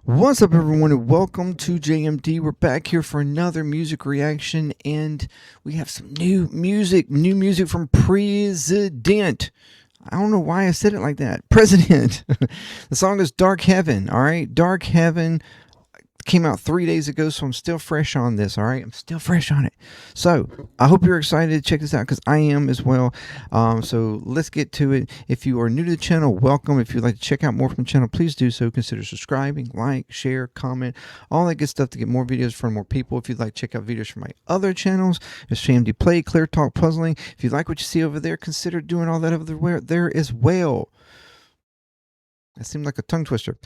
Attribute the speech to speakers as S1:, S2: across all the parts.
S1: What's up, everyone, and welcome to JMD. We're back here for another music reaction, and we have some new music from President. I don't know why I said it like that. President. The song is Dark Heaven, all right? Dark Heaven came out 3 days ago, so I'm still fresh on this, all right? I'm still fresh on it. So I hope you're excited to check this out, because I am as well. So let's get to it. If you are new to the channel, welcome. If you'd like to check out more from the channel, please do so. Consider subscribing, like, share, comment, all that good stuff to get more videos from more people. If you'd like to check out videos from my other channels, there's JMDPLAY, ClearTalk, Puzzling. If you like what you see over there, consider doing all that over there as well. That seemed like a tongue twister.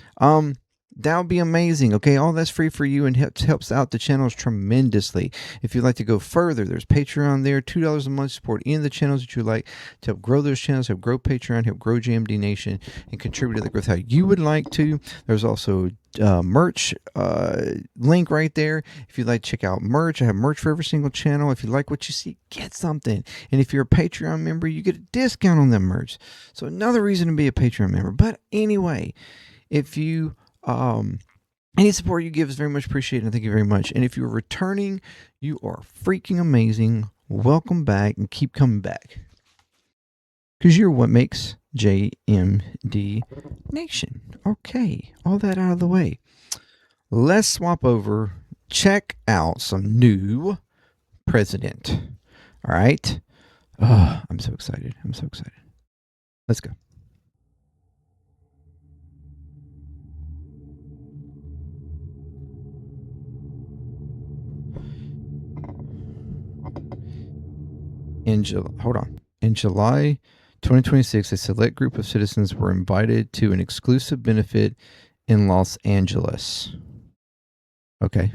S1: That would be amazing. Okay, all that's free for you and helps out the channels tremendously. If you'd like to go further, there's Patreon there, $2 a month, support any of the channels that you like to help grow those channels, help grow Patreon, help grow JMD Nation, and contribute to the growth how you would like to. There's also merch link right there. If you'd like to check out merch, I have merch for every single channel. If you like what you see, get something. And if you're a Patreon member, you get a discount on that merch. So another reason to be a Patreon member. But anyway, if you any support you give is very much appreciated, and thank you very much. And if you're returning, you are freaking amazing. Welcome back, and keep coming back, because you're what makes JMD Nation. Okay, all that out of the way, let's swap over, check out some new President. All right. Oh, I'm so excited. I'm so excited. Let's go. In July 2026, a select group of citizens were invited to an exclusive benefit in Los Angeles. Okay.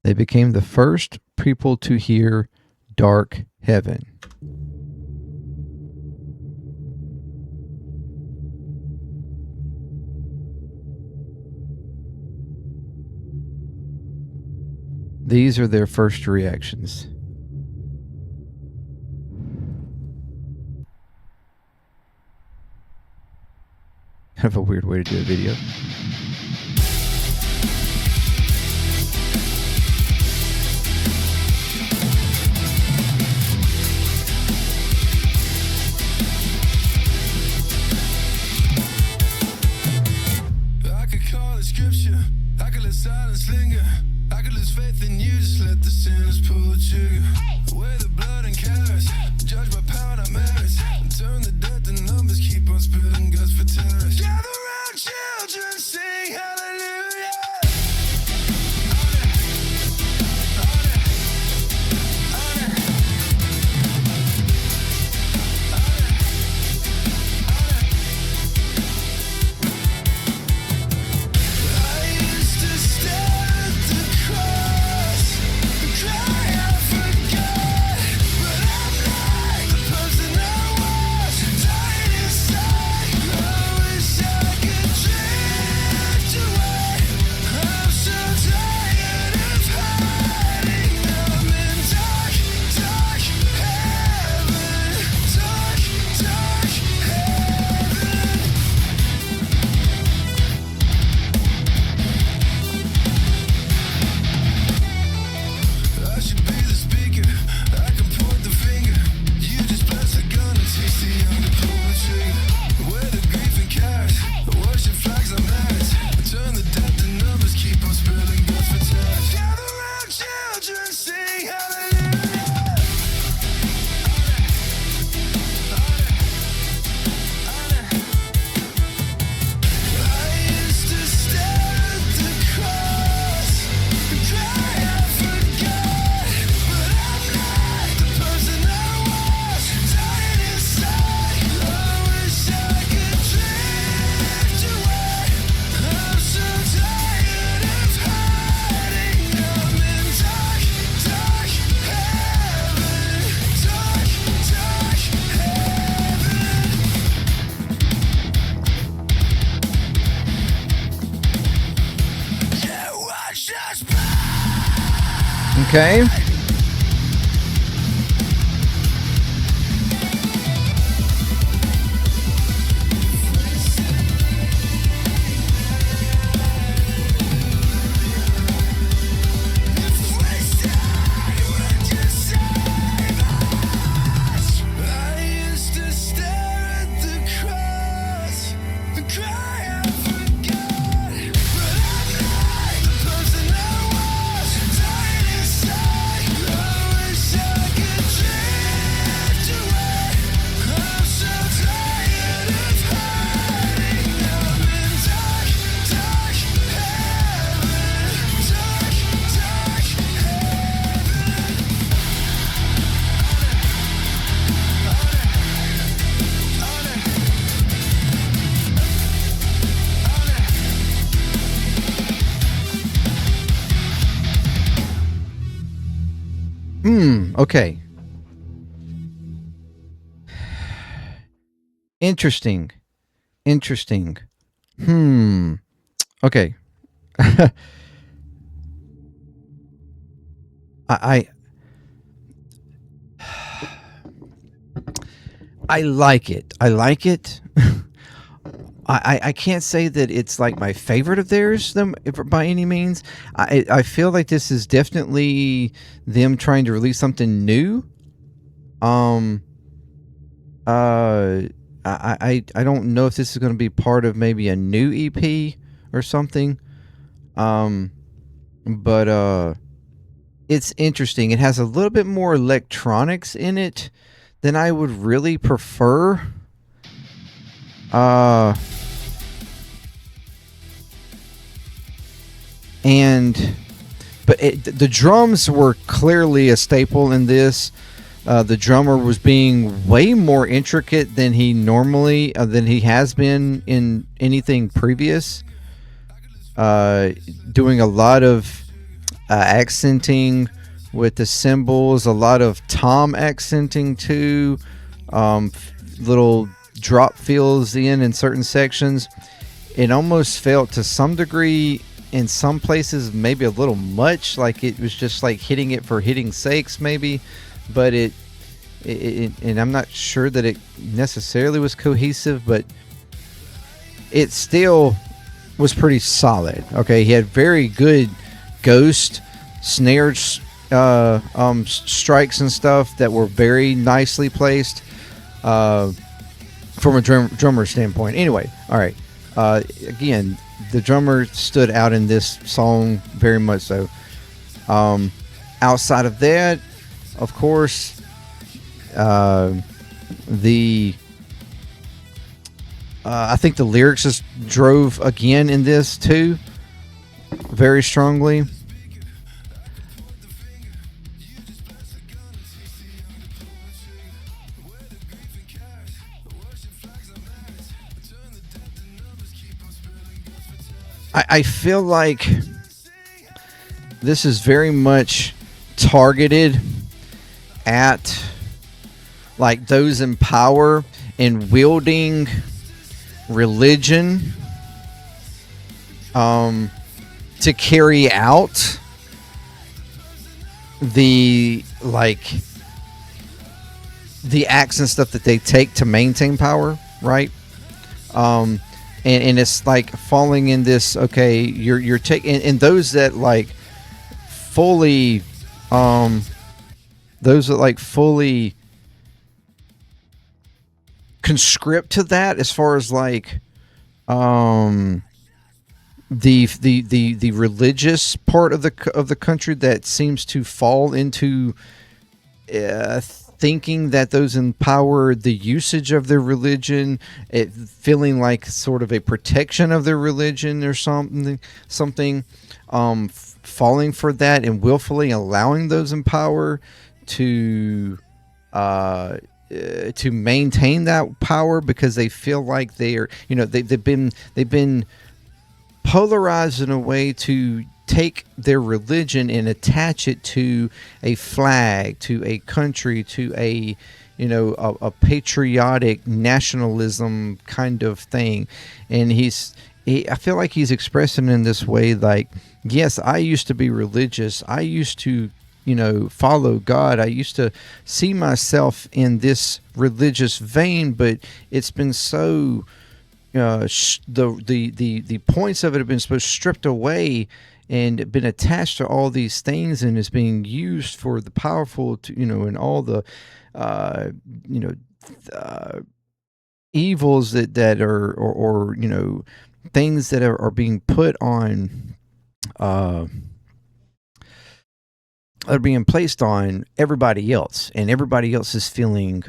S1: They became the first people to hear Dark Heaven. These are their first reactions. Kind of a weird way to do a video.
S2: I could call it scripture. I could let silence linger. I could lose faith in you, just let the sinners pull the trigger. Weigh the blood and carrots, judge by power, not merits. Turn the dirt to numbers, keep on spilling guts for terrorists. Gather round, children, sing hallelujah.
S1: Okay. Okay. Interesting. Okay. I like it. I can't say that it's like my favorite of theirs by any means. I feel like this is definitely them trying to release something new. I don't know if this is going to be part of maybe a new EP or something. But it's interesting. It has a little bit more electronics in it than I would really prefer. But the drums were clearly a staple in this. The drummer was being way more intricate than he has been in anything previous. Doing a lot of accenting with the cymbals, a lot of tom accenting too, little drop fills in certain sections. It almost felt to some degree in some places maybe a little much, like it was just like hitting it for hitting sakes maybe, but it and I'm not sure that it necessarily was cohesive, but it still was pretty solid. Okay, he had very good ghost snare strikes and stuff that were very nicely placed from a drummer standpoint. Anyway, all right. Again, the drummer stood out in this song very much so. Outside of that, of course, I think the lyrics just drove again in this too, very strongly. I feel like this is very much targeted at like those in power and wielding religion to carry out the acts and stuff that they take to maintain power, right? And it's like falling in this, okay, you're taking, and those that like fully conscript to that, as far as like the religious part of the country that seems to fall into thinking that those in power, the usage of their religion, it feeling like sort of a protection of their religion or something, falling for that and willfully allowing those in power to maintain that power because they feel like they are, they've been polarized in a way to take their religion and attach it to a flag, to a country, to a patriotic nationalism kind of thing. And I feel like he's expressing in this way, like, yes, I used to be religious. I used to, follow God. I used to see myself in this religious vein, but it's been so, the points of it have been so stripped away and been attached to all these things, and is being used for the powerful to, and all the evils that are, or things that are being put on are being placed on everybody else, and everybody else is feeling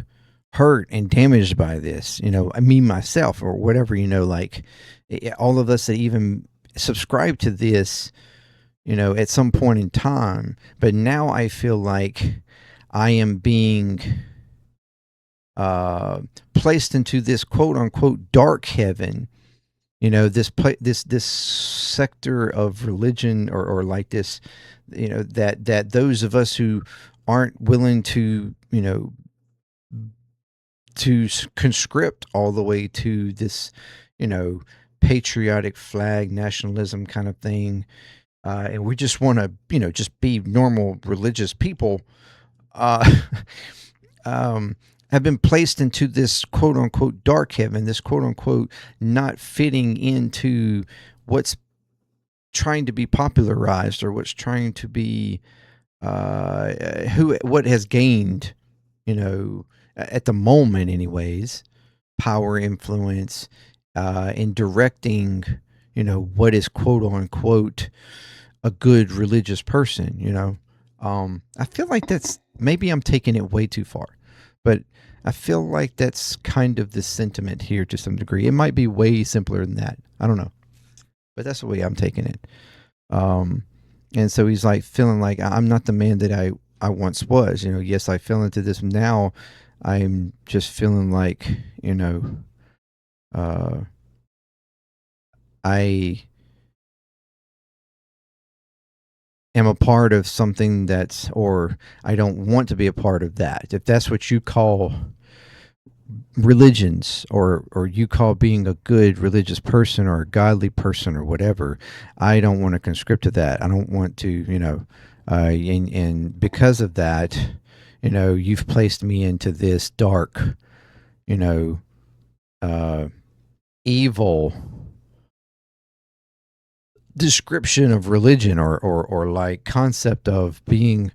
S1: hurt and damaged by this, me, myself, or whatever, like all of us that even subscribe to this, at some point in time. But now I feel like I am being placed into this quote unquote dark heaven, this sector of religion, or like this, that those of us who aren't willing to, to conscript all the way to this, patriotic flag nationalism kind of thing. And we just want to, just be normal religious people, have been placed into this quote unquote dark heaven, this quote unquote not fitting into what's trying to be popularized or what's trying to be what has gained, at the moment anyways, power, influence, in directing, what is quote unquote a good religious person. I feel like that's, maybe I'm taking it way too far, but I feel like that's kind of the sentiment here to some degree. It might be way simpler than that. I don't know, but that's the way I'm taking it. And so he's like feeling like I'm not the man that I once was. Yes, I fell into this. Now I'm just feeling like, I am a part of something that's, or I don't want to be a part of that. If that's what you call religions, or you call being a good religious person or a godly person or whatever, I don't want to conscript to that. I don't want to, and because of that, you've placed me into this dark, evil description of religion, or like concept of being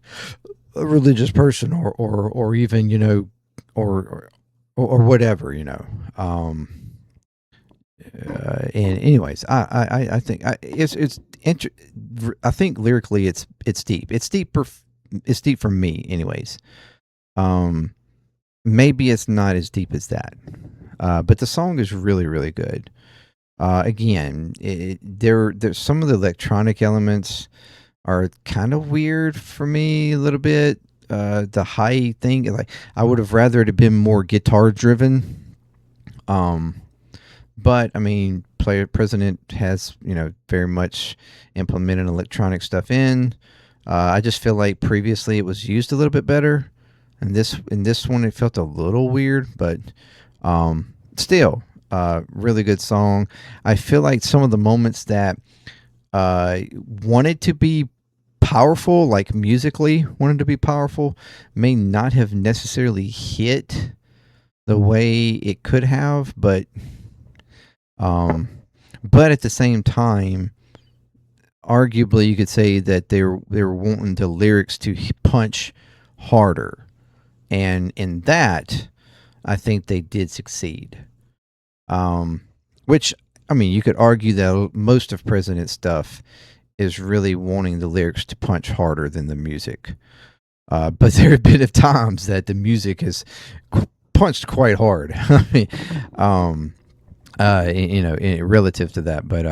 S1: a religious person, or even, or whatever, and anyways, I think I think lyrically it's deep. It's deep for me anyways. Maybe it's not as deep as that, but the song is really, really good. Again, there's some of the electronic elements are kind of weird for me a little bit. The high thing, like I would have rather it have been more guitar driven. But I mean, President has, very much implemented electronic stuff in. I just feel like previously it was used a little bit better, and in this one it felt a little weird, but still, really good song. I feel like some of the moments that wanted to be powerful, like musically wanted to be powerful, may not have necessarily hit the way it could have, but at the same time, arguably you could say that they were wanting the lyrics to punch harder, and in that I think they did succeed. Which, I mean, you could argue that most of President's stuff is really wanting the lyrics to punch harder than the music. But there have been times that the music has punched quite hard. I mean, relative to that. But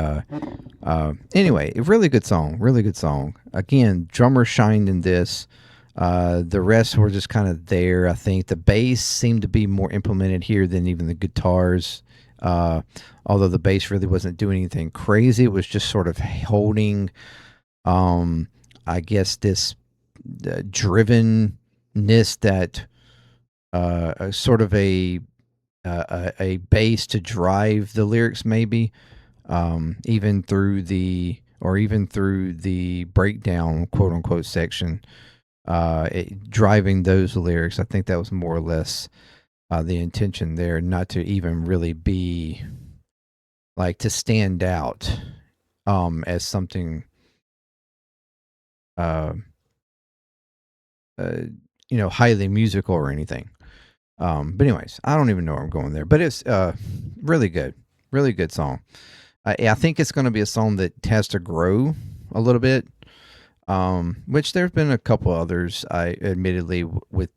S1: anyway, really good song. Really good song. Again, drummer shined in this. The rest were just kind of there. I think the bass seemed to be more implemented here than even the guitars. Although the bass really wasn't doing anything crazy, it was just sort of holding, I guess, this drivenness that sort of a bass to drive the lyrics, maybe, even through the breakdown, quote unquote, section, driving those lyrics. I think that was more or less the intention there, not to even really be like to stand out as something highly musical or anything. But anyways, I don't even know where I'm going there, but it's really good song. I think it's going to be a song that has to grow a little bit, which there's been a couple others, I admittedly, with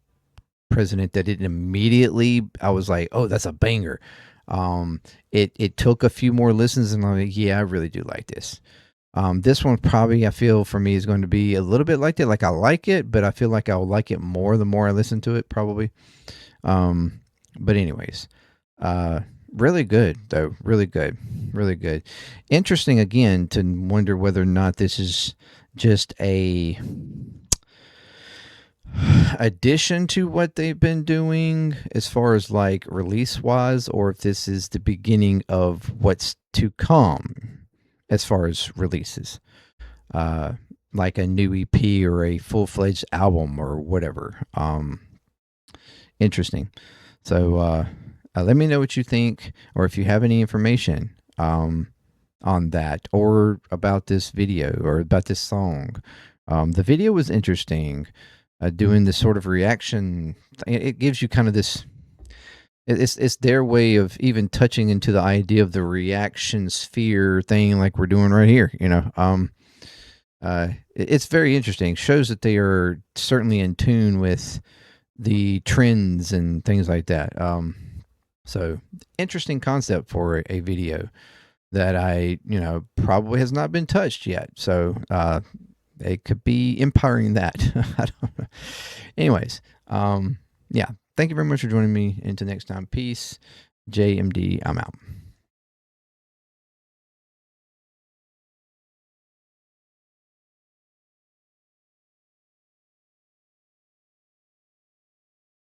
S1: President, that didn't immediately, I was like, oh, that's a banger. It took a few more listens, and I'm like, yeah, I really do like this. This one probably, I feel, for me, is going to be a little bit like that. Like, I like it, but I feel like I'll like it more the more I listen to it, probably. But anyways, really good, though. Really good. Really good. Interesting, again, to wonder whether or not this is just a addition to what they've been doing as far as like release wise, or if this is the beginning of what's to come as far as releases, like a new EP or a full-fledged album or whatever. Interesting. So let me know what you think, or if you have any information on that, or about this video, or about this song. The video was interesting. Doing this sort of reaction, it gives you kind of this. It's their way of even touching into the idea of the reaction sphere thing, like we're doing right here. You know, it's very interesting. Shows that they are certainly in tune with the trends and things like that. So interesting concept for a video that probably has not been touched yet. So it could be empowering that. I don't know. Anyways, yeah. Thank you very much for joining me. Until next time, peace. JMD, I'm out.